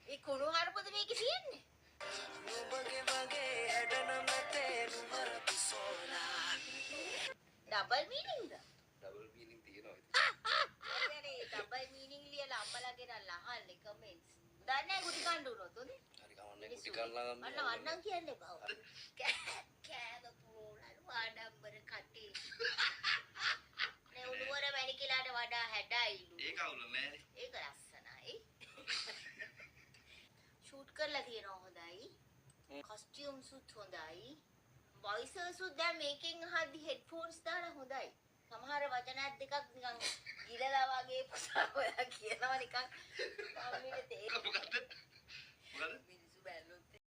ඒ කුණු හරපද මේකේ තියෙන්නේ? ඩබල් මීනින්ග්ද? ඩබල් මීනින් තියෙනවා ඉතින්. අනේ ඩබල් මීනින්ග් ලියලා අම්මලාගේ නල්ල අහන්නේ කමෙන්ට්ස්. දන්නේ නැහැ ගුටි කන්න උනොත් උනේ. හරි කවන්නේ කුටි කන්නා ගන්න. අන්න කියන්නේ බව. කෑම පුරෝලු ආඩම්බර කටේ. නේ උණුවර මැණිකලාට වඩා හැඩයිලු. ඒක අවුල නෑනේ. ඒක ලස්සනයි. ෂූට් කරලා තියෙනවා හොඳයි. කොස්ටියුම් සුත් හොඳයි. වොයිසර්ස් උත් දැන් මේකෙන් අහද්දි හෙඩ්ෆෝන්ස් දාලා හොඳයි. සමහර වචනත් දෙකක් නිකන් ගිලලා වගේ පුතා ඔයා කියනවා නිකන් මම්මිට තේ. මොකද? මොකද?